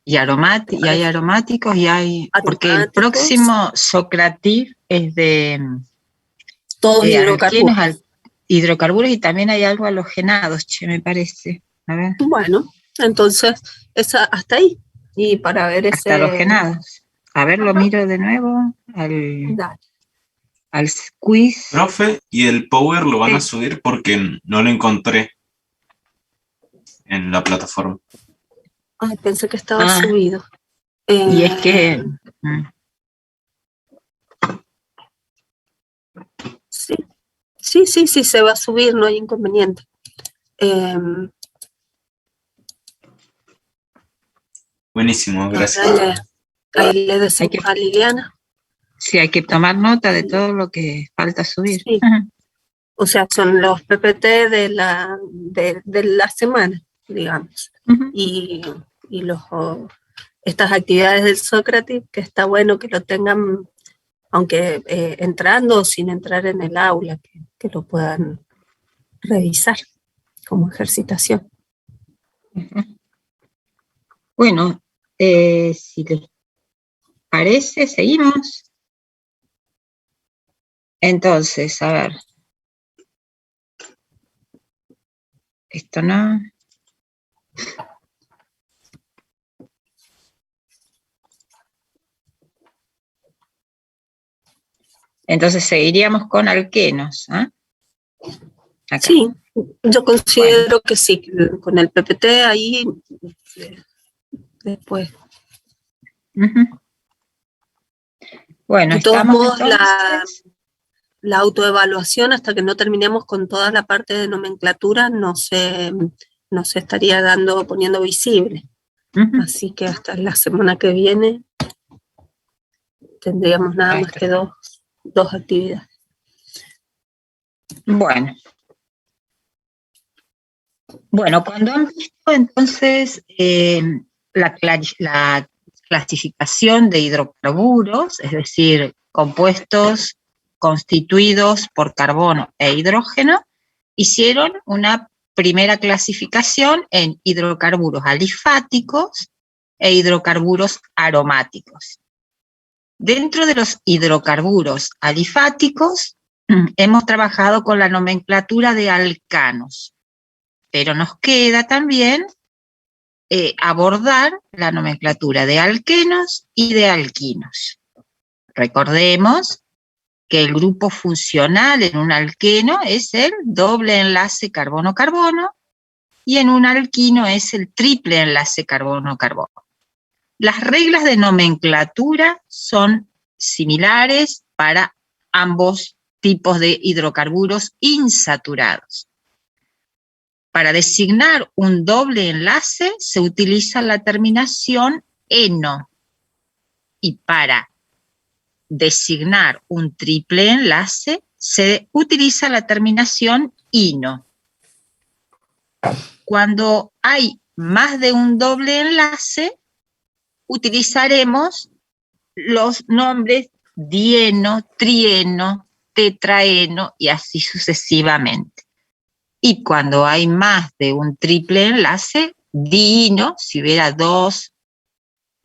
Y hay aromáticos y hay... Porque el próximo Socrativ es de... Todos hidrocarburos. Hidrocarburos y también hay algo halogenados, me parece. A ver. Bueno, entonces, hasta ahí. Y para ver hasta halogenados. A ver, lo miro de nuevo al quiz. Profe, ¿y el Power lo van a subir? Porque no lo encontré en la plataforma. Ay, pensé que estaba subido. Y es que... Sí, se va a subir, no hay inconveniente. Buenísimo, gracias. Ahí le decimos a Liliana. Sí, hay que tomar nota de todo lo que falta subir. Sí. O sea, son los PPT de la semana, digamos. Y estas actividades del Sócrates, que está bueno que lo tengan, aunque entrando o sin entrar en el aula, que lo puedan revisar como ejercitación. Bueno, si les parece, seguimos. Entonces, a ver. Esto no. Entonces seguiríamos con alquenos, ¿eh? Sí, yo considero que sí, con el PPT ahí después. Bueno, de todos estamos modos, entonces... la autoevaluación, hasta que no terminemos con toda la parte de nomenclatura, no se estaría poniendo visible. Así que hasta la semana que viene tendríamos nada más que dos actividades. Bueno, cuando han visto entonces la clasificación de hidrocarburos, es decir, compuestos constituidos por carbono e hidrógeno, hicieron una primera clasificación en hidrocarburos alifáticos e hidrocarburos aromáticos. Dentro de los hidrocarburos alifáticos hemos trabajado con la nomenclatura de alcanos, pero nos queda también abordar la nomenclatura de alquenos y de alquinos. Recordemos que el grupo funcional en un alqueno es el doble enlace carbono-carbono y en un alquino es el triple enlace carbono-carbono. Las reglas de nomenclatura son similares para ambos tipos de hidrocarburos insaturados. Para designar un doble enlace se utiliza la terminación eno y para designar un triple enlace se utiliza la terminación ino. Cuando hay más de un doble enlace, utilizaremos los nombres dieno, trieno, tetraeno y así sucesivamente. Y cuando hay más de un triple enlace, diino, si hubiera dos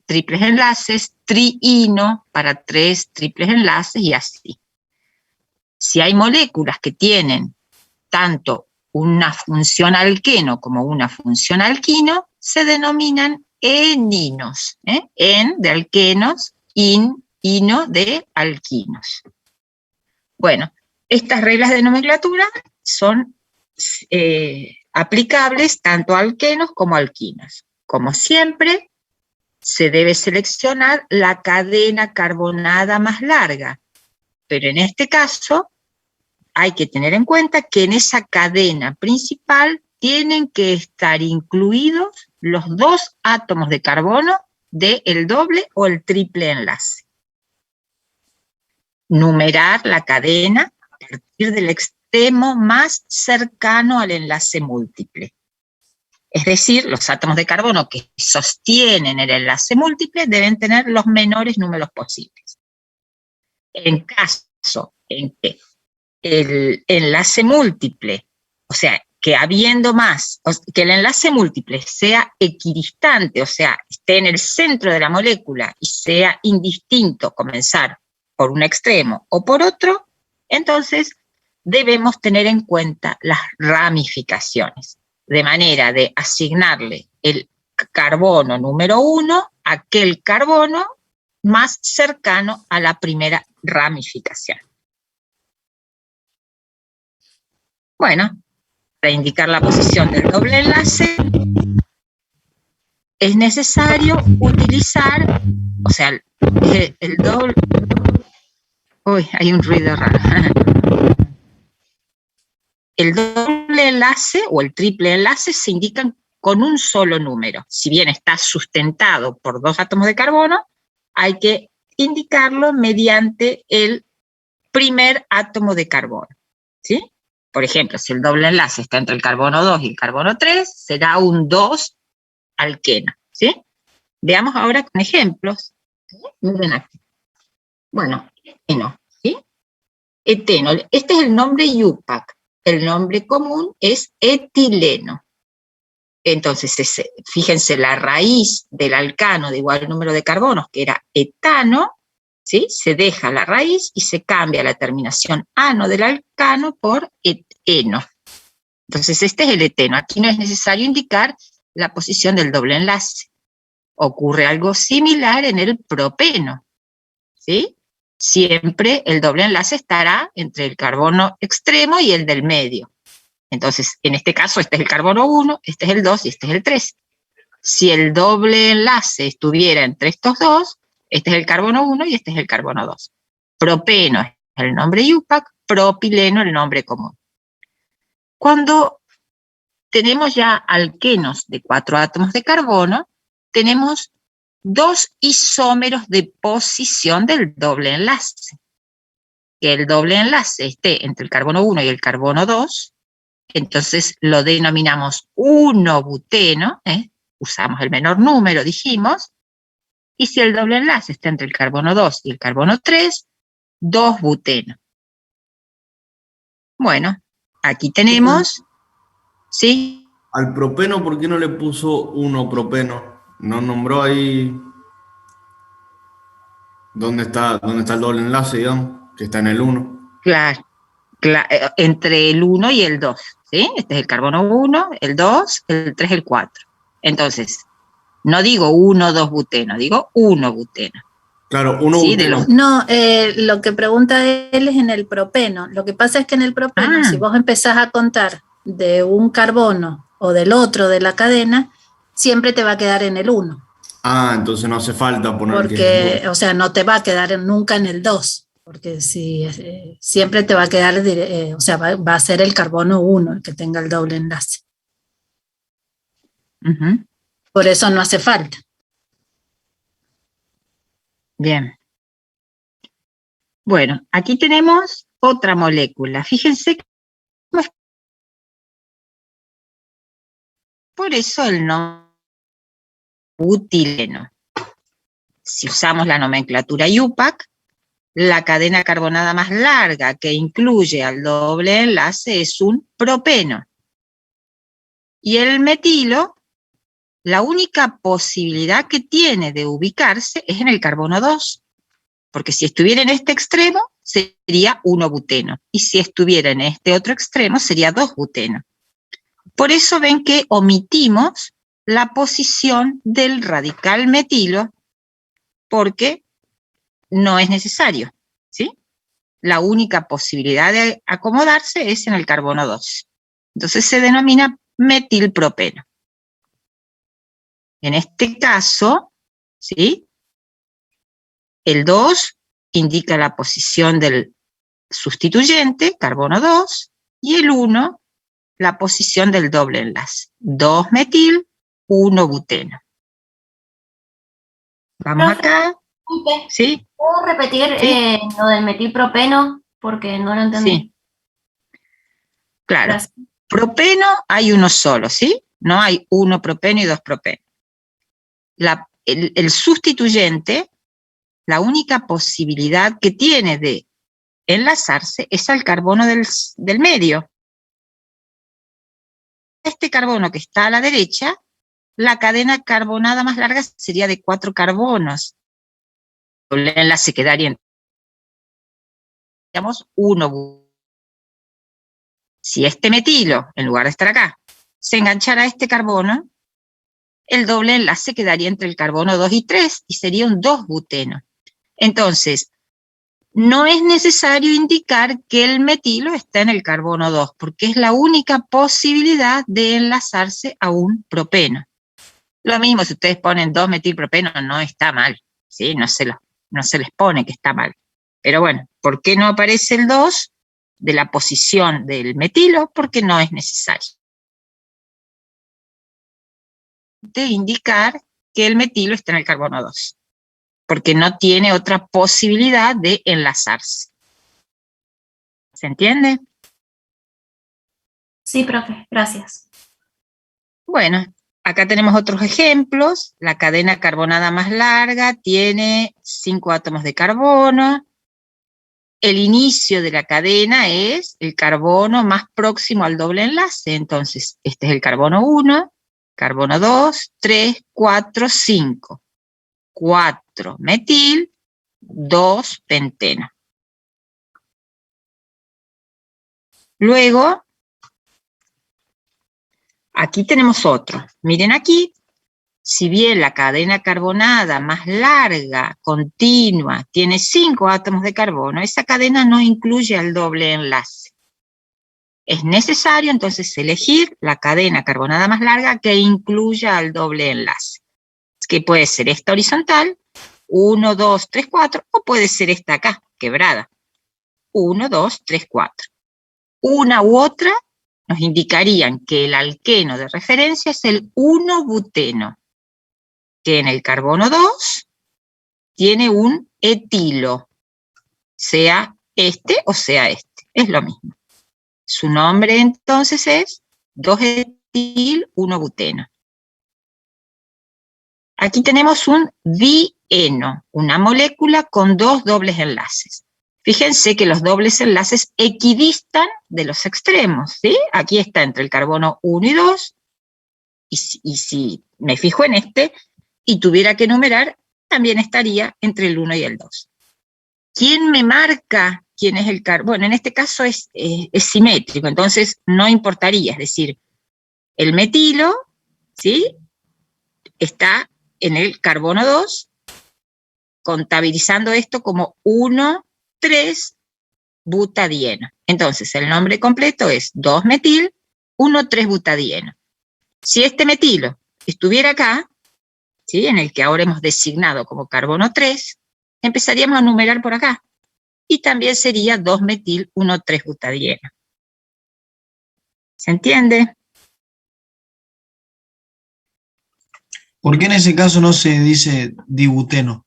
triples enlaces, triino para tres triples enlaces y así. Si hay moléculas que tienen tanto una función alqueno como una función alquino, se denominan eninos, en de alquenos, ino de alquinos. Bueno, estas reglas de nomenclatura son aplicables tanto a alquenos como a alquinos. Como siempre, se debe seleccionar la cadena carbonada más larga, pero en este caso hay que tener en cuenta que en esa cadena principal tienen que estar incluidos los dos átomos de carbono del doble o el triple enlace. Numerar la cadena a partir del extremo más cercano al enlace múltiple. Es decir, los átomos de carbono que sostienen el enlace múltiple deben tener los menores números posibles. En caso en que el enlace múltiple, o sea, que habiendo más, que el enlace múltiple sea equidistante, o sea, esté en el centro de la molécula y sea indistinto comenzar por un extremo o por otro, entonces debemos tener en cuenta las ramificaciones, de manera de asignarle el carbono número 1 a aquel carbono más cercano a la primera ramificación. Bueno, para indicar la posición del doble enlace, es necesario utilizar, o sea, el doble... Uy, hay un ruido raro. El doble enlace o el triple enlace se indican con un solo número. Si bien está sustentado por 2 átomos de carbono, hay que indicarlo mediante el primer átomo de carbono, ¿sí? Por ejemplo, si el doble enlace está entre el carbono 2 y el carbono 3, será un 2 alqueno, ¿sí? Veamos ahora con ejemplos. Miren aquí. Bueno, eteno, ¿sí? Eteno, este es el nombre IUPAC. El nombre común es etileno. Entonces, fíjense, la raíz del alcano de igual número de carbonos, que era etano, ¿sí? Se deja la raíz y se cambia la terminación ano del alcano por eteno. Entonces, este es el eteno. Aquí no es necesario indicar la posición del doble enlace. Ocurre algo similar en el propeno, ¿sí? Siempre el doble enlace estará entre el carbono extremo y el del medio. Entonces, en este caso, este es el carbono 1, este es el 2 y este es el 3. Si el doble enlace estuviera entre estos dos, este es el carbono 1 y este es el carbono 2. Propeno es el nombre IUPAC, propileno el nombre común. Cuando tenemos ya alquenos de 4 átomos de carbono, tenemos 2 isómeros de posición del doble enlace. Que el doble enlace esté entre el carbono 1 y el carbono 2, entonces lo denominamos 1-buteno, usamos el menor número, dijimos, y si el doble enlace está entre el carbono 2 y el carbono 3, 2-buteno. Bueno, aquí tenemos, ¿sí? Al propeno, ¿por qué no le puso 1-propeno? ¿No nombró ahí dónde está el doble enlace, digamos? Que está en el 1. Claro, entre el 1 y el 2, ¿sí? Este es el carbono 1, el 2, el 3, el 4. Entonces, no digo 1,2-buteno, digo 1-buteno. Claro, 1-buteno. ¿Sí? No, lo que pregunta él es en el propeno. Lo que pasa es que en el propeno, si vos empezás a contar de un carbono o del otro de la cadena, siempre te va a quedar en el 1. Ah, entonces no hace falta poner porque, o sea, no te va a quedar nunca en el 2, porque si siempre te va a quedar, o sea, va a ser el carbono 1 el que tenga el doble enlace. Por eso no hace falta. Bien. Bueno, aquí tenemos otra molécula. Fíjense que por eso el nombre butileno. Si usamos la nomenclatura IUPAC, la cadena carbonada más larga que incluye al doble enlace es un propeno. Y el metilo, la única posibilidad que tiene de ubicarse es en el carbono 2, porque si estuviera en este extremo sería 1-buteno, y si estuviera en este otro extremo sería 2-buteno. Por eso ven que omitimos la posición del radical metilo, porque no es necesario, ¿sí? La única posibilidad de acomodarse es en el carbono 2. Entonces se denomina metilpropeno. En este caso, ¿sí? El 2 indica la posición del sustituyente, carbono 2, y el 1, la posición del doble enlace. 2-metil, 1-buteno. Vamos acá. ¿Sí? ¿Puedo repetir lo del metilpropeno? Porque no lo entendí. Sí. Claro. Gracias. Propeno hay uno solo, ¿sí? No hay 1-propeno y 2-propeno. El sustituyente, la única posibilidad que tiene de enlazarse es al carbono del medio. este carbono que está a la derecha, la cadena carbonada más larga sería de 4 carbonos. El enlace quedaría en 1. Si este metilo, en lugar de estar acá, se enganchara a este carbono, el doble enlace quedaría entre el carbono 2 y 3 y sería un 2-buteno. Entonces, no es necesario indicar que el metilo está en el carbono 2, porque es la única posibilidad de enlazarse a un propeno. Lo mismo si ustedes ponen 2-metilpropeno, no está mal, ¿sí? No se les pone que está mal. Pero bueno, ¿por qué no aparece el 2 de la posición del metilo? Porque no es necesario de indicar que el metilo está en el carbono 2, porque no tiene otra posibilidad de enlazarse. ¿Se entiende? Sí, profe, gracias. Bueno, acá tenemos otros ejemplos. La cadena carbonada más larga tiene 5 átomos de carbono. El inicio de la cadena es el carbono más próximo al doble enlace. Entonces, este es el carbono 1, carbono 2, 3, 4, 5. 4 metil, 2 penteno. Luego, aquí tenemos otro. Miren aquí, si bien la cadena carbonada más larga, continua, tiene 5 átomos de carbono, esa cadena no incluye al doble enlace. Es necesario entonces elegir la cadena carbonada más larga que incluya al doble enlace, que puede ser esta horizontal, 1, 2, 3, 4, o puede ser esta acá, quebrada, 1, 2, 3, 4. Una u otra nos indicarían que el alqueno de referencia es el 1-buteno, que en el carbono 2 tiene un etilo, sea este o sea este, es lo mismo. Su nombre entonces es 2-etil-1-buteno. Aquí tenemos un dieno, una molécula con 2 dobles enlaces. Fíjense que los dobles enlaces equidistan de los extremos, ¿sí? Aquí está entre el carbono 1 y 2, y si me fijo en este, y tuviera que numerar, también estaría entre el 1 y el 2. ¿Quién me marca quién es el carbono? Bueno, en este caso es simétrico, entonces no importaría, es decir, el metilo, ¿sí? Está en el carbono 2, contabilizando esto como 1,3-butadieno. Entonces, el nombre completo es 2-metil, 1,3-butadieno. Si este metilo estuviera acá, ¿sí? En el que ahora hemos designado como carbono 3, empezaríamos a numerar por acá. Y también sería 2-metil, 1,3-butadieno. ¿Se entiende? ¿Por qué en ese caso no se dice dibuteno?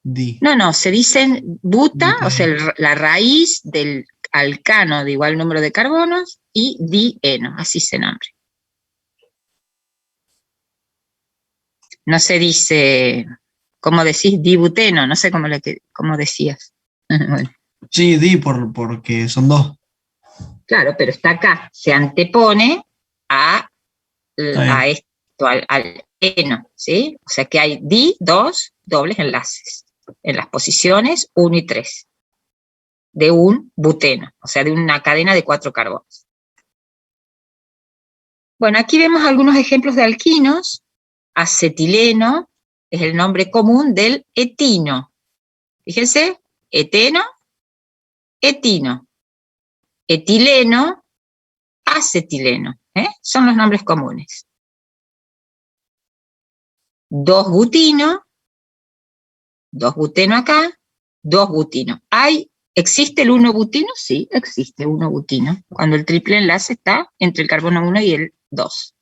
No, se dicen buta, o sea, la raíz del alcano de igual número de carbonos, y dieno, así se nombra. No se dice, ¿cómo decís? Dibuteno, no sé cómo decías. Bueno. Sí, porque son 2. Claro, pero está acá, se antepone a esto, al eno, ¿sí? O sea que hay 2 dobles enlaces en las posiciones 1 y 3 de un buteno, o sea, de una cadena de 4 carbonos. Bueno, aquí vemos algunos ejemplos de alquinos. Acetileno es el nombre común del etino. Fíjense, eteno, etino. Etileno, acetileno. Son los nombres comunes. 2-butino, 2-buteno acá, 2-butino. ¿Existe el 1-butino? Sí, existe 1-butino, cuando el triple enlace está entre el carbono 1 y el 2.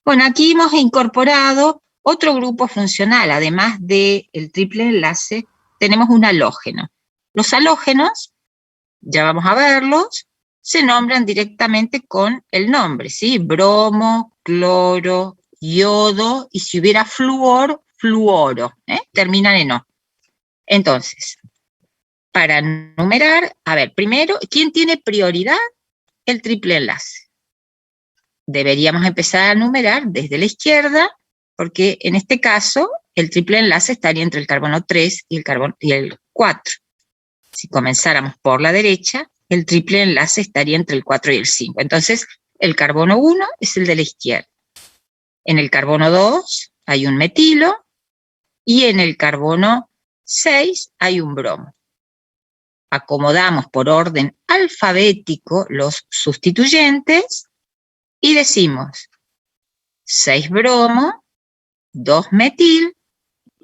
Bueno, aquí hemos incorporado otro grupo funcional, además del triple enlace, tenemos un halógeno. Los halógenos, ya vamos a verlos, se nombran directamente con el nombre, ¿sí? Bromo, cloro, yodo, y si hubiera flúor, fluoro, terminan en O. Entonces, para numerar, a ver, primero, ¿quién tiene prioridad? El triple enlace. deberíamos empezar a numerar desde la izquierda, porque en este caso el triple enlace estaría entre el carbono 3 y el 4. Si comenzáramos por la derecha, el triple enlace estaría entre el 4 y el 5. Entonces, el carbono 1 es el de la izquierda. En el carbono 2 hay un metilo y en el carbono 6 hay un bromo. Acomodamos por orden alfabético los sustituyentes y decimos 6 bromo, 2 metil,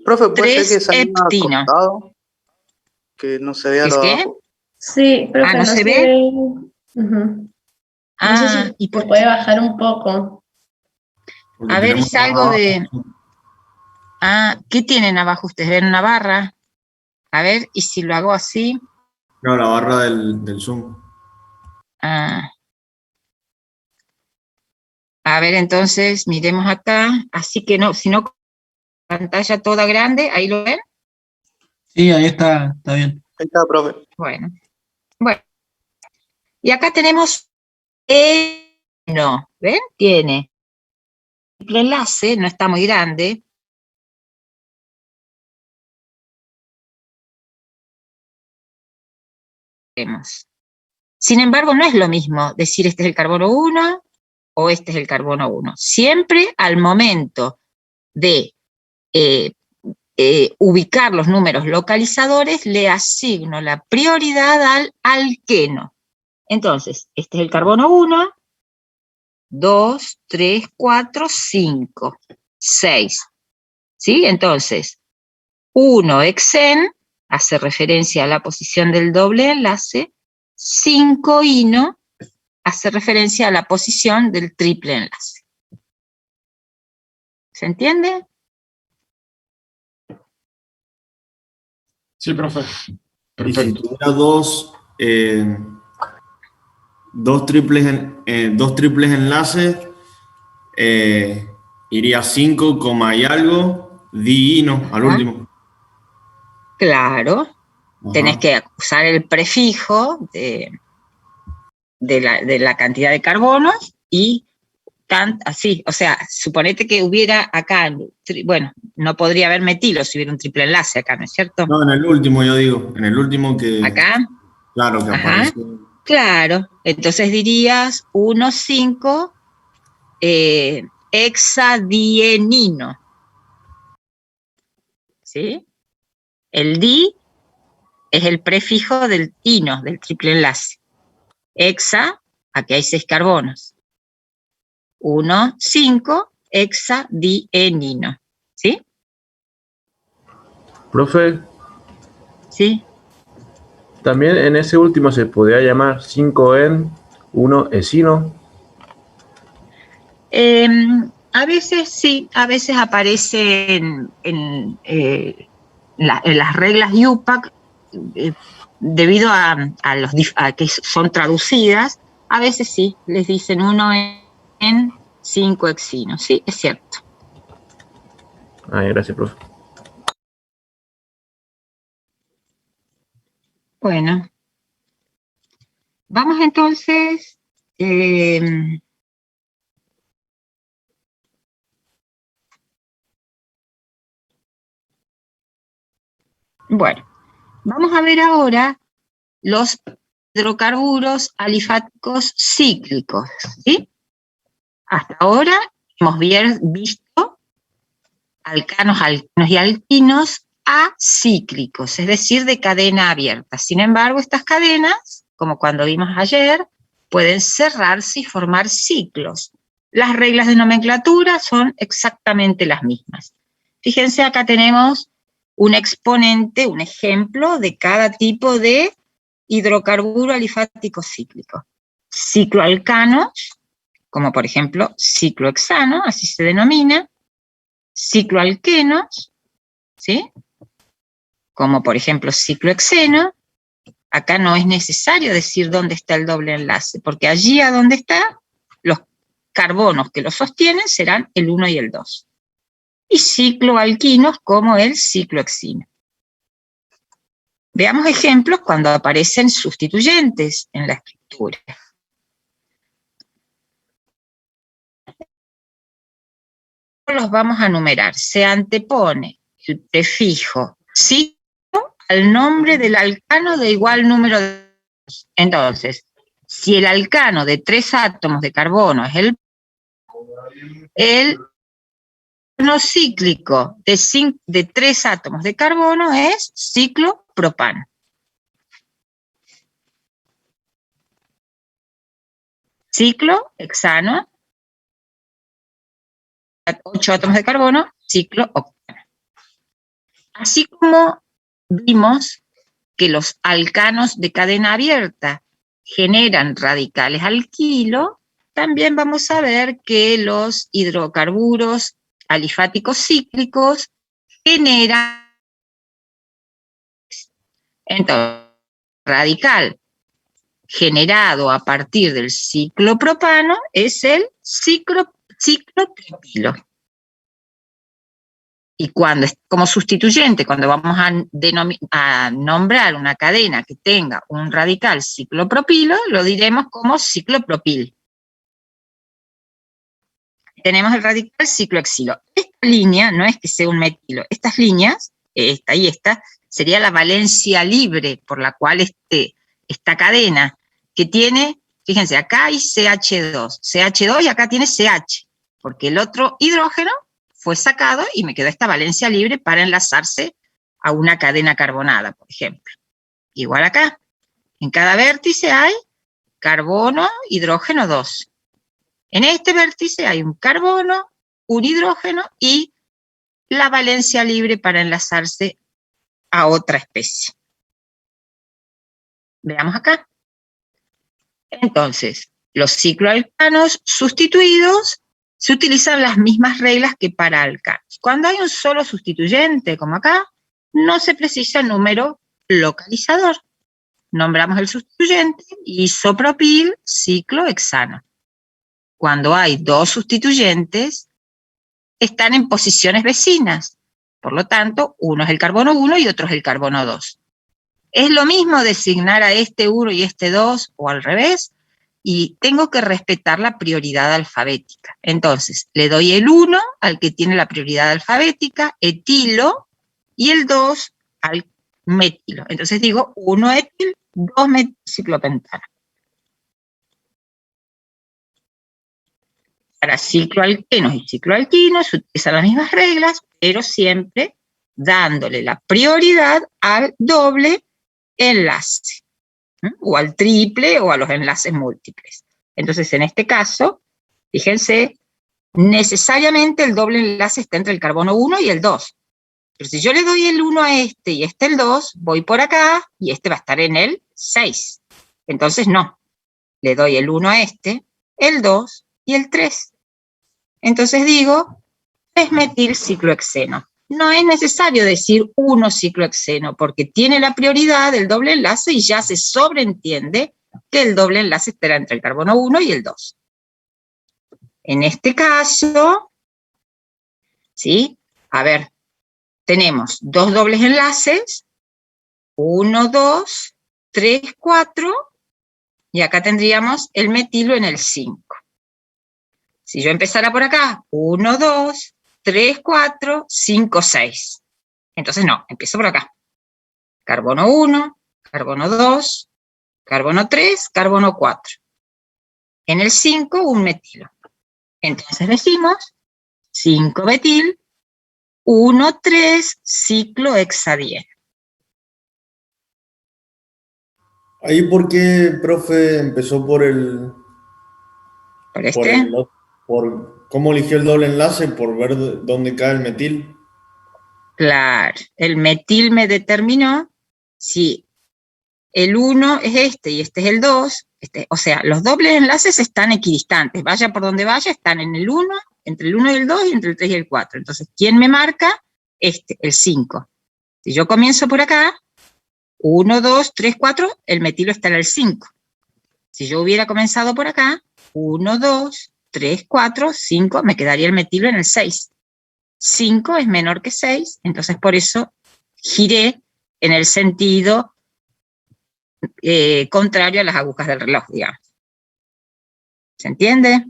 Profe, ¿puede ser que 3 salga heptino. acostado? Que no se vea ¿Es lo de qué? abajo. Sí, profe, ¿no se ve? Ujú. No sé si ¿y te por puede bajar un poco. Porque A ver, tenemos es algo abajo. de... ¿qué tienen abajo? ¿Ustedes ven una barra? A ver, y si lo hago así... No, la barra del Zoom. A ver, entonces, miremos acá. Así que no, si no, pantalla toda grande, ¿ahí lo ven? Sí, ahí está bien. Ahí está, profe. Bueno. Y acá tenemos no, ¿ven? Tiene el enlace, no está muy grande. Sin embargo, no es lo mismo decir este es el carbono 1 o este es el carbono 1. Siempre al momento de ubicar los números localizadores, le asigno la prioridad al alqueno. Entonces, este es el carbono 1, 2, 3, 4, 5, 6. ¿Sí? Entonces, 1 hexen hace referencia a la posición del doble enlace, 5 ino hace referencia a la posición del triple enlace. ¿Se entiende? Sí, profe. Y Perfecto. si tuviera dos triples enlaces, iría 5, y algo, di no, al último. Claro. Ajá. Tenés que usar el prefijo de la cantidad de carbonos y así, o sea, suponete que hubiera acá, bueno, no podría haber metilo si hubiera un triple enlace acá, ¿no es cierto? No, en el último yo digo, en el último que... Acá. Claro, que Ajá. aparece. Claro, entonces dirías 1,5 hexadienino. ¿Sí? El di es el prefijo del ino, del triple enlace. Hexa, aquí hay 6 carbonos. 1,5 hexadienino. ¿Sí? Profe, Sí. también en ese último se podría llamar 5en 1 esino. A veces sí, a veces aparece en las reglas UPAC, debido a que son traducidas, a veces sí, les dicen 1 en 5 hexino. Sí, es cierto. Gracias, profe. Bueno, vamos entonces. Bueno, vamos a ver ahora los hidrocarburos alifáticos cíclicos, ¿sí? Hasta ahora hemos visto alcanos y alquinos acíclicos, es decir, de cadena abierta. Sin embargo, estas cadenas, como cuando vimos ayer, pueden cerrarse y formar ciclos. Las reglas de nomenclatura son exactamente las mismas. Fíjense, acá tenemos un exponente, un ejemplo de cada tipo de hidrocarburo alifático cíclico. Cicloalcanos, como por ejemplo ciclohexano, así se denomina, cicloalquenos, ¿sí? Como por ejemplo ciclohexeno. Acá no es necesario decir dónde está el doble enlace, porque allí a donde está, los carbonos que lo sostienen serán el 1 y el 2. Y cicloalquinos como el ciclohexino. Veamos ejemplos cuando aparecen sustituyentes en la escritura. los vamos a numerar. Se antepone el prefijo ciclo al nombre del alcano de igual número de... Entonces, si el alcano de 3 átomos de carbono es el no cíclico de 3 átomos de carbono es ciclopropano. Ciclohexano, 8 átomos de carbono, ciclooctano. Así como vimos que los alcanos de cadena abierta generan radicales alquilo, también vamos a ver que los hidrocarburos alifáticos cíclicos generan. Entonces, radical generado a partir del ciclopropano es el ciclopropilo. Y cuando, como sustituyente, cuando vamos a nombrar una cadena que tenga un radical ciclopropilo, lo diremos como ciclopropil. Tenemos el radical ciclohexilo. Esta línea no es que sea un metilo, estas líneas, esta y esta, sería la valencia libre por la cual esta cadena que tiene, fíjense, acá hay CH2 y acá tiene CH, porque el otro hidrógeno fue sacado y me quedó esta valencia libre para enlazarse a una cadena carbonada, por ejemplo. Igual acá, en cada vértice hay carbono, hidrógeno 2. En este vértice hay un carbono, un hidrógeno y la valencia libre para enlazarse a otra especie. Veamos acá. Entonces, los cicloalcanos sustituidos se utilizan las mismas reglas que para alcanos. Cuando hay un solo sustituyente, como acá, no se precisa el número localizador. Nombramos el sustituyente isopropil ciclohexano. Cuando hay 2 sustituyentes, están en posiciones vecinas. Por lo tanto, uno es el carbono 1 y otro es el carbono 2. Es lo mismo designar a este 1 y este 2 o al revés, y tengo que respetar la prioridad alfabética. Entonces, le doy el 1 al que tiene la prioridad alfabética, etilo, y el 2 al metilo. Entonces digo 1 etil, 2 metilciclopentano. Para cicloalquenos y cicloalquinos se utilizan las mismas reglas, pero siempre dándole la prioridad al doble enlace, o al triple, o a los enlaces múltiples. Entonces, en este caso, fíjense, necesariamente el doble enlace está entre el carbono 1 y el 2. Pero si yo le doy el 1 a este y este el 2, voy por acá, y este va a estar en el 6. Entonces, no. Le doy el 1 a este, el 2 y el 3. Entonces digo 3-metilciclohexeno. No es necesario decir 1-ciclohexeno, porque tiene la prioridad del doble enlace y ya se sobreentiende que el doble enlace estará entre el carbono 1 y el 2. En este caso, ¿sí? A ver, tenemos 2 dobles enlaces, 1, 2, 3, 4, y acá tendríamos el metilo en el 5. Si yo empezara por acá, 1, 2, 3, 4, 5, 6. Entonces no, empiezo por acá. Carbono 1, carbono 2, carbono 3, carbono 4. En el 5, un metilo. Entonces decimos 5-metil, 1,3-ciclohexadieno. Ahí, ¿por qué, profe, empezó por el... ¿Por este? Por cómo eligió el doble enlace, por ver dónde cae el metil? Claro, el metil me determinó si el 1 es este y este es el 2, o sea, los dobles enlaces están equidistantes, vaya por donde vaya, están en el 1, entre el 1 y el 2 y entre el 3 y el 4. Entonces, ¿quién me marca? Este, el 5. Si yo comienzo por acá, 1, 2, 3, 4, el metilo está en el 5. Si yo hubiera comenzado por acá, 1, 2, 3, 4, 5, me quedaría el metilo en el 6. 5 es menor que 6, entonces por eso giré en el sentido contrario a las agujas del reloj, digamos. ¿Se entiende?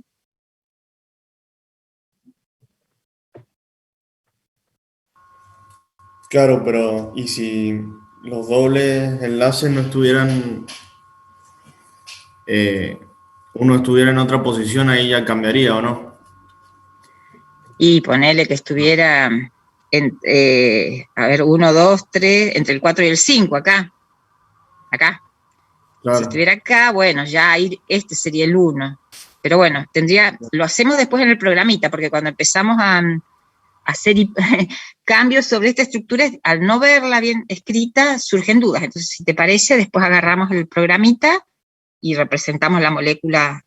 Claro, pero ¿y si los dobles enlaces no estuvieran, uno estuviera en otra posición, ahí ya cambiaría, ¿o no? Y ponerle que estuviera, a ver, 1, 2, 3, entre el 4 y el 5, acá. Claro. Si estuviera acá, bueno, ya ahí este sería el 1. Pero bueno, lo hacemos después en el programita, porque cuando empezamos a hacer cambios sobre esta estructura, al no verla bien escrita, surgen dudas. Entonces, si te parece, después agarramos el programita y representamos la molécula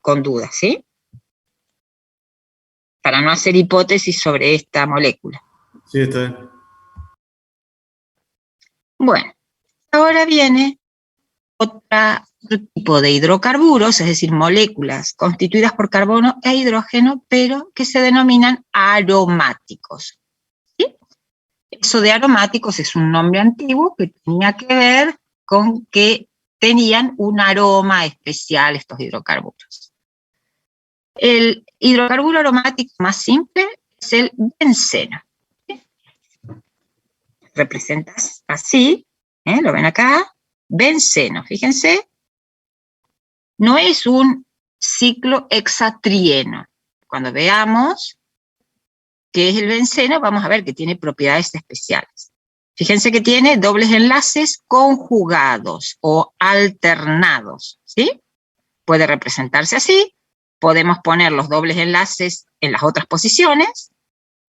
con dudas, ¿sí? Para no hacer hipótesis sobre esta molécula. Sí, está bien. Bueno, ahora viene otro tipo de hidrocarburos, es decir, moléculas constituidas por carbono e hidrógeno, pero que se denominan aromáticos. ¿Sí? Eso de aromáticos es un nombre antiguo que tenía que ver con que tenían un aroma especial estos hidrocarburos. El hidrocarburo aromático más simple es el benceno. ¿Sí? Representa así, lo ven acá, benceno, fíjense, no es un ciclo hexatrieno. Cuando veamos qué es el benceno, vamos a ver que tiene propiedades especiales. Fíjense que tiene dobles enlaces conjugados o alternados, ¿sí? Puede representarse así, podemos poner los dobles enlaces en las otras posiciones,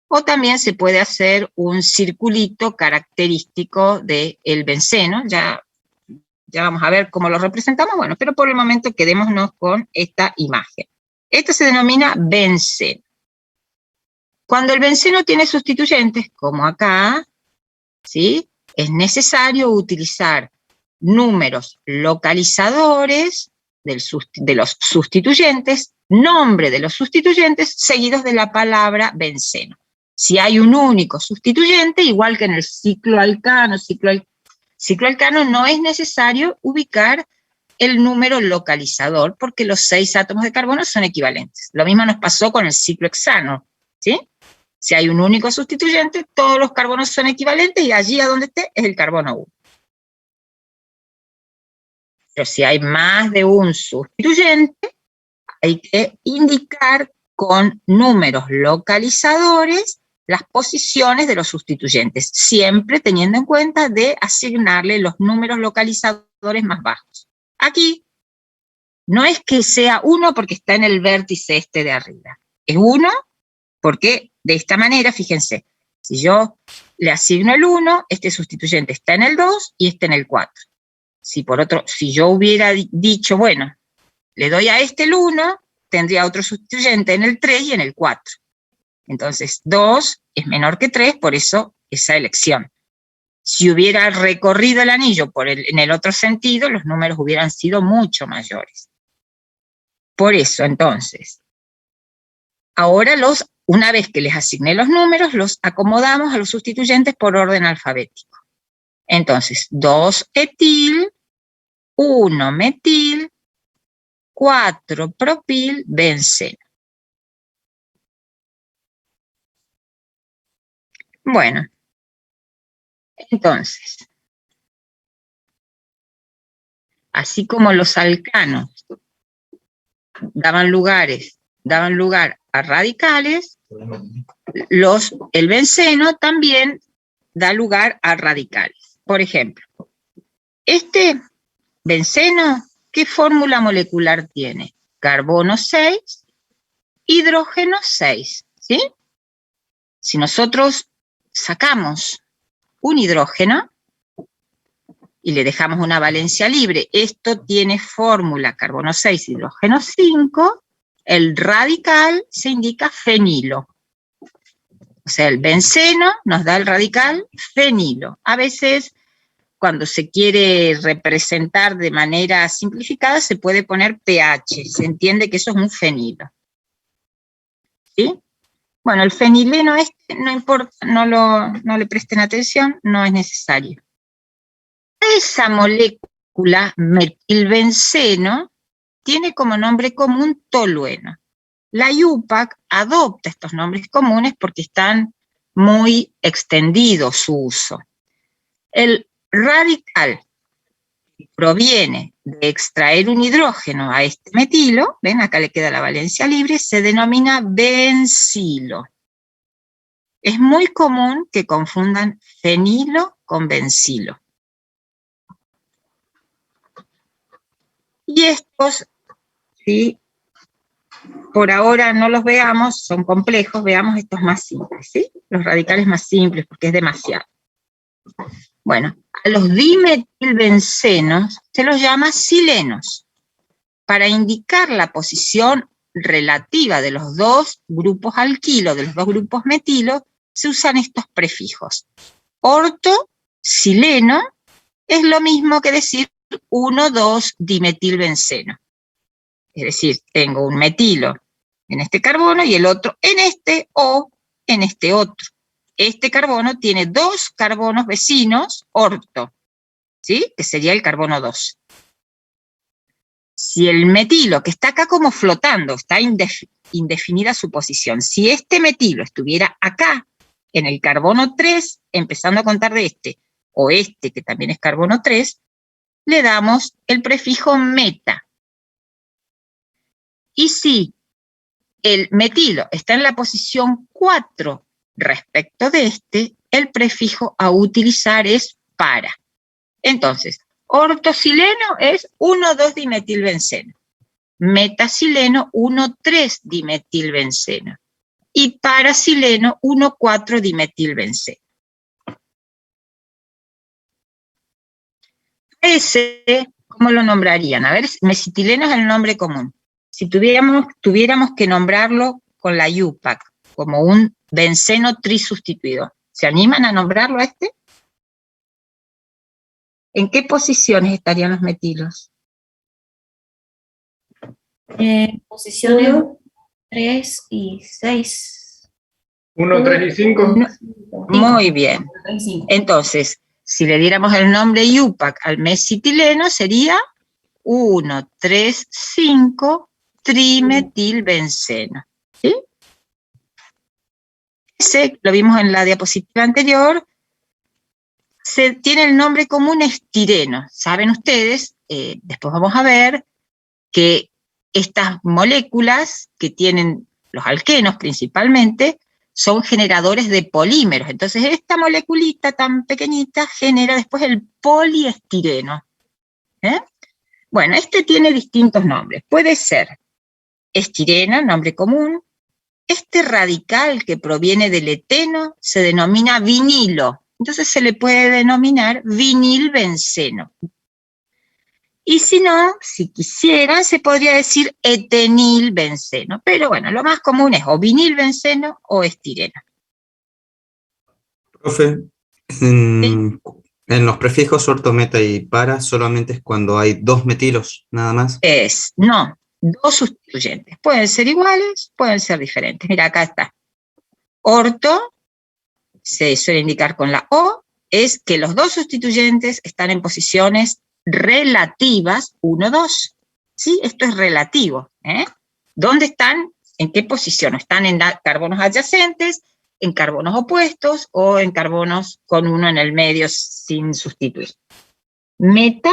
o también se puede hacer un circulito característico del benceno, ya vamos a ver cómo lo representamos, bueno, pero por el momento quedémonos con esta imagen. Esto se denomina benceno. Cuando el benceno tiene sustituyentes, como acá, ¿sí? Es necesario utilizar números localizadores de los sustituyentes, nombre de los sustituyentes, seguidos de la palabra benceno. Si hay un único sustituyente, igual que en el ciclo alcano, ciclo alcano, no es necesario ubicar el número localizador porque los 6 átomos de carbono son equivalentes. Lo mismo nos pasó con el ciclo hexano, ¿sí? Si hay un único sustituyente, todos los carbonos son equivalentes y allí a donde esté es el carbono 1. Pero si hay más de un sustituyente, hay que indicar con números localizadores las posiciones de los sustituyentes, siempre teniendo en cuenta de asignarle los números localizadores más bajos. Aquí no es que sea 1 porque está en el vértice este de arriba, es 1 porque de esta manera, fíjense, si yo le asigno el 1, este sustituyente está en el 2 y este en el 4. Si yo hubiera dicho, bueno, le doy a este el 1, tendría otro sustituyente en el 3 y en el 4. Entonces, 2 es menor que 3, por eso esa elección. Si hubiera recorrido el anillo en el otro sentido, los números hubieran sido mucho mayores. Por eso, entonces, ahora una vez que les asigné los números, los acomodamos a los sustituyentes por orden alfabético. Entonces, 2-etil, 1-metil, 4-propil, benceno. Bueno, entonces, así como los alcanos daban lugar a radicales, el benceno también da lugar a radicales. Por ejemplo, este benceno, ¿qué fórmula molecular tiene? Carbono 6, hidrógeno 6, ¿sí? Si nosotros sacamos un hidrógeno y le dejamos una valencia libre, esto tiene fórmula carbono 6, hidrógeno 5, el radical se indica fenilo. O sea, el benceno nos da el radical fenilo. A veces, cuando se quiere representar de manera simplificada, se puede poner pH, se entiende que eso es un fenilo. ¿Sí? Bueno, el fenileno no importa, no le presten atención, no es necesario. Esa molécula metilbenceno tiene como nombre común tolueno. La IUPAC adopta estos nombres comunes porque están muy extendido su uso. El radical proviene de extraer un hidrógeno a este metilo, ven, acá le queda la valencia libre, se denomina bencilo. Es muy común que confundan fenilo con bencilo. Y estos, ¿sí? Por ahora no los veamos, son complejos, veamos estos más simples, ¿sí? Los radicales más simples, porque es demasiado. Bueno, a los dimetilbencenos se los llama silenos, para indicar la posición relativa de los dos grupos alquilo, de los dos grupos metilo, se usan estos prefijos. Orto, sileno, es lo mismo que decir 1,2-dimetilbenceno. Es decir, tengo un metilo en este carbono y el otro en este o en este otro. Este carbono tiene dos carbonos vecinos, orto, ¿sí? Que sería el carbono 2. Si el metilo, que está acá como flotando, está indefinida su posición, si este metilo estuviera acá, en el carbono 3, empezando a contar de este, o este, que también es carbono 3, le damos el prefijo meta. Y si el metilo está en la posición 4 respecto de este, el prefijo a utilizar es para. Entonces, ortosileno es 1,2-dimetilbenceno. Metasileno, 1,3-dimetilbenceno. Y parasileno, 1,4-dimetilbenceno. Ese, ¿cómo lo nombrarían? A ver, mesetileno es el nombre común. Si tuviéramos que nombrarlo con la IUPAC, como un benceno trisustituido, ¿se animan a nombrarlo a este? ¿En qué posiciones estarían los metilos? Posiciones 3 y 6. 1, 3 y 5. Muy bien. Entonces, si le diéramos el nombre IUPAC al mesetileno, sería 1, 3, 5 trimetilbenceno. ¿Sí? Ese, lo vimos en la diapositiva anterior, tiene el nombre común estireno. Saben ustedes, después vamos a ver, que estas moléculas que tienen los alquenos principalmente, son generadores de polímeros. Entonces esta moleculita tan pequeñita genera después el poliestireno. Bueno, este tiene distintos nombres. Puede ser estireno, nombre común. Este radical que proviene del eteno se denomina vinilo. Entonces se le puede denominar vinilbenceno. Y si no, si quisieran, se podría decir etenilbenceno. Pero bueno, lo más común es o vinilbenceno o estireno. Profe, en los prefijos orto, meta y para solamente es cuando hay dos metilos, nada más. No, dos sustituyentes. Pueden ser iguales, pueden ser diferentes. Mira, acá está. Orto, se suele indicar con la O, es que los dos sustituyentes están en posiciones relativas 1, 2. ¿Sí? Esto es relativo. ¿Dónde están? ¿En qué posición? ¿Están en carbonos adyacentes, en carbonos opuestos o en carbonos con uno en el medio sin sustituir? Meta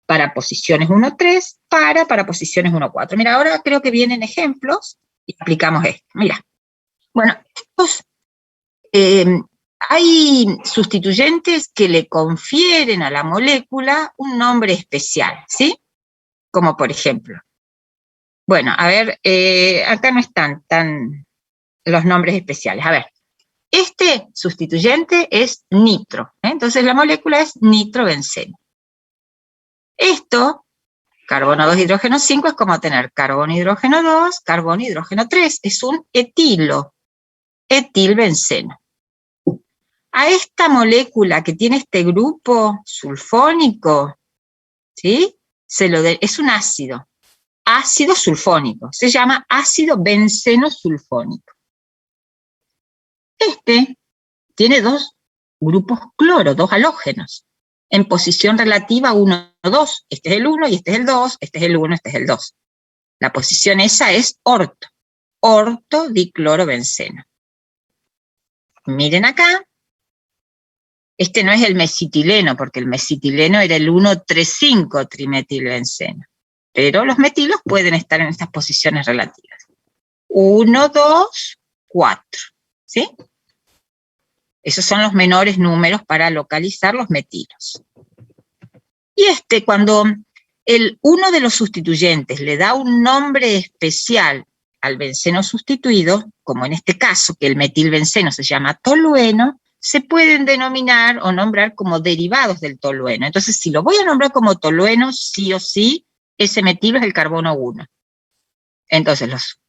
para posiciones 1, 3, para posiciones 1, 4. Mira, ahora creo que vienen ejemplos y aplicamos esto. Mira. Bueno, estos hay sustituyentes que le confieren a la molécula un nombre especial, ¿sí? Como por ejemplo, bueno, a ver, acá no están tan los nombres especiales. A ver, este sustituyente es nitro, entonces la molécula es nitrobenceno. Esto, carbono 2, hidrógeno 5, es como tener carbono, hidrógeno 2, carbono, hidrógeno 3, es un etilo, etilbenceno. A esta molécula que tiene este grupo sulfónico, ¿sí? Es un ácido sulfónico, se llama ácido benceno sulfónico. Este tiene dos grupos cloro, dos halógenos, en posición relativa 1, 2. Este es el 1 y este es el 2, este es el 1, este es el 2. La posición esa es orto, ortodiclorobenceno. miren acá, este no es el mesitileno, porque el mesitileno era el 1,3,5-trimetilbenceno. Pero los metilos pueden estar en estas posiciones relativas. 1, 2, 4. ¿Sí? Esos son los menores números para localizar los metilos. Y cuando uno de los sustituyentes le da un nombre especial al benceno sustituido, como en este caso, que el metilbenceno se llama tolueno, se pueden denominar o nombrar como derivados del tolueno. Entonces, si lo voy a nombrar como tolueno, sí o sí, ese metilo es el carbono 1. Entonces, los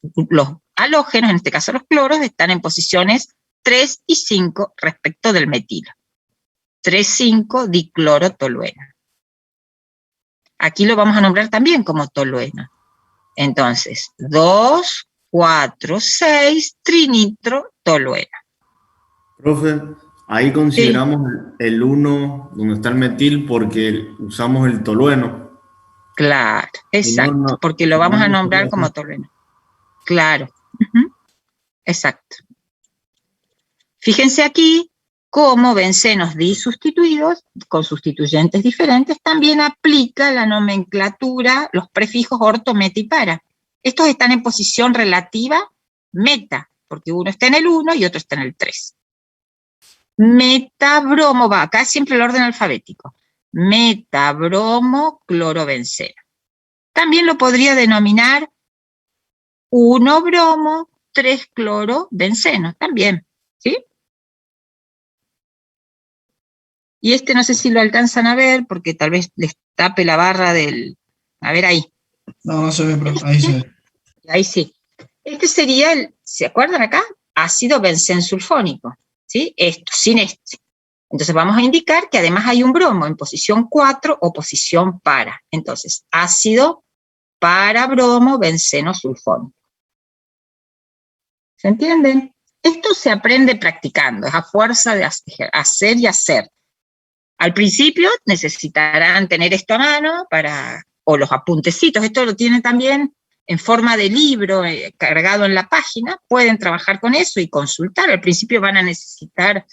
halógenos, en este caso los cloros, están en posiciones 3 y 5 respecto del metilo. 3,5 diclorotolueno. Aquí lo vamos a nombrar también como tolueno. Entonces, 2, 4, 6, trinitrotolueno. Profe, ahí consideramos el 1 donde está el metil porque usamos el tolueno. Claro, exacto, porque lo vamos a nombrar como tolueno. Claro, exacto. Fíjense aquí cómo bencenos disustituidos, con sustituyentes diferentes, también aplica la nomenclatura, los prefijos orto, meta y para. Estos están en posición relativa meta, porque uno está en el 1 y otro está en el 3. Metabromo, va, acá siempre el orden alfabético. Metabromo clorobenceno. También lo podría denominar 1-bromo 3-clorobenceno, también, ¿sí? Y no sé si lo alcanzan a ver, porque tal vez les tape la barra del... A ver ahí. No, no se ve, pero ahí se ve. Ahí sí. Este sería ¿se acuerdan acá? Ácido benzensulfónico, ¿sí? Esto, sin este. Entonces vamos a indicar que además hay un bromo en posición 4 o posición para. Entonces, ácido para bromo benceno sulfónico. ¿Se entienden? Esto se aprende practicando, es a fuerza de hacer y hacer. Al principio necesitarán tener esto a mano o los apuntecitos, esto lo tienen también en forma de libro cargado en la página, pueden trabajar con eso y consultar. Al principio van a necesitar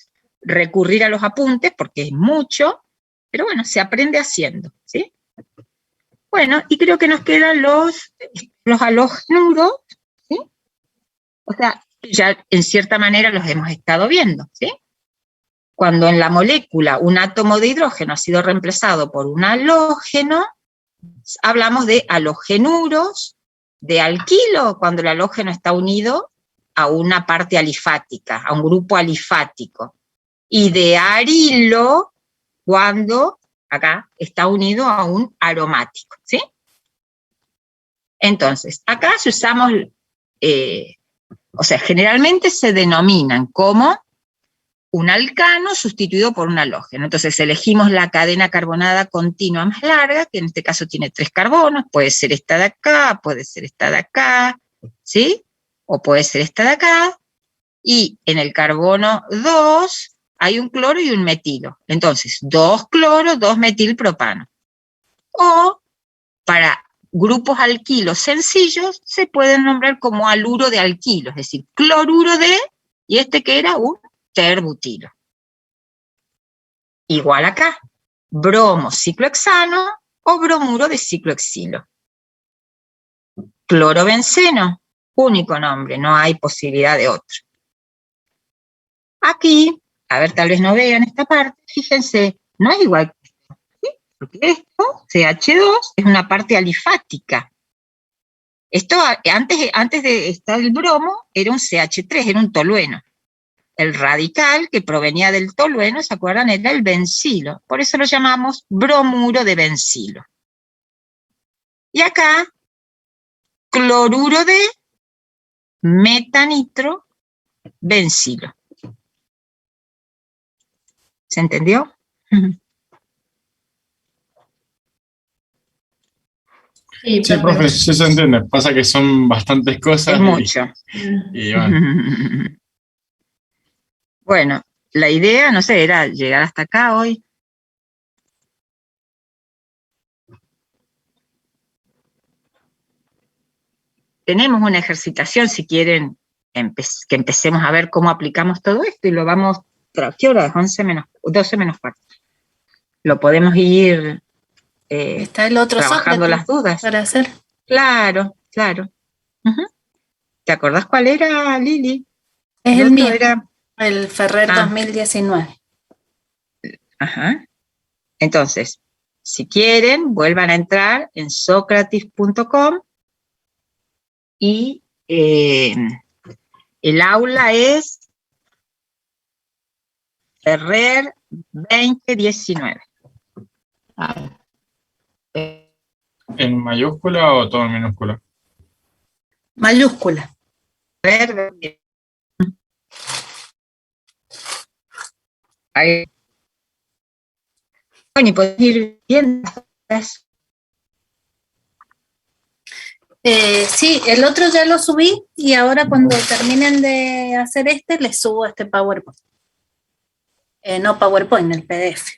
recurrir a los apuntes porque es mucho, pero bueno, se aprende haciendo, ¿sí? Bueno, y creo que nos quedan los halógenuros, ¿sí? O sea, ya en cierta manera los hemos estado viendo, ¿sí? Cuando en la molécula un átomo de hidrógeno ha sido reemplazado por un halógeno, hablamos de halogenuros, de alquilo, cuando el halógeno está unido a una parte alifática, a un grupo alifático, y de arilo, cuando acá está unido a un aromático, ¿sí? Entonces, acá si usamos, o sea, generalmente se denominan como un alcano sustituido por un halógeno. Entonces elegimos la cadena carbonada continua más larga, que en este caso tiene 3 carbonos, puede ser esta de acá, puede ser esta de acá, ¿sí? O puede ser esta de acá, y en el carbono 2 hay un cloro y un metilo. Entonces, 2 cloro, 2 metilpropano. O, para grupos alquilos sencillos, se pueden nombrar como haluro de alquilo, es decir, cloruro de, y que era un terbutilo. Igual acá, bromo ciclohexano o bromuro de ciclohexilo. Clorobenceno, único nombre, no hay posibilidad de otro. Aquí, a ver, tal vez no vean esta parte, fíjense, no es igual que esto, ¿sí? Porque esto, CH2, es una parte alifática. Esto, antes de estar el bromo, era un CH3, era un tolueno. El radical que provenía del tolueno, ¿se acuerdan? Era el bencilo. Por eso lo llamamos bromuro de bencilo. Y acá, cloruro de metanitro bencilo. ¿Se entendió? Sí, Sí, profe, sí se entiende. Pasa que son bastantes cosas. Es mucho. Y bueno. Bueno, la idea, no sé, era llegar hasta acá hoy. Tenemos una ejercitación, si quieren, que empecemos a ver cómo aplicamos todo esto y lo vamos, ¿qué hora es? 12 menos cuarto. Lo podemos ir está el otro trabajando Sócrates las dudas. para hacer. Claro. ¿Te acordás cuál era, Lili? Es el mío, era... el Ferrer 2019. Ajá. Entonces, si quieren, vuelvan a entrar en socrates.com y el aula es Ferrer 2019. ¿En mayúscula o todo en minúscula? Mayúscula. Ahí. Bueno, y podés ir viendo. Sí, el otro ya lo subí y ahora cuando terminen de hacer les subo este PowerPoint. No PowerPoint, el PDF.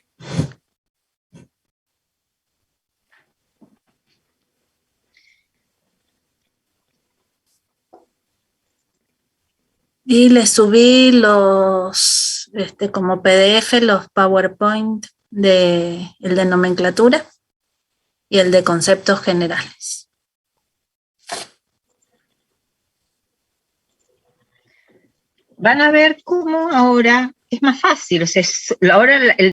Y les subí los, como PDF, los PowerPoint el de nomenclatura y el de conceptos generales. Van a ver cómo ahora es más fácil. O sea, ahora el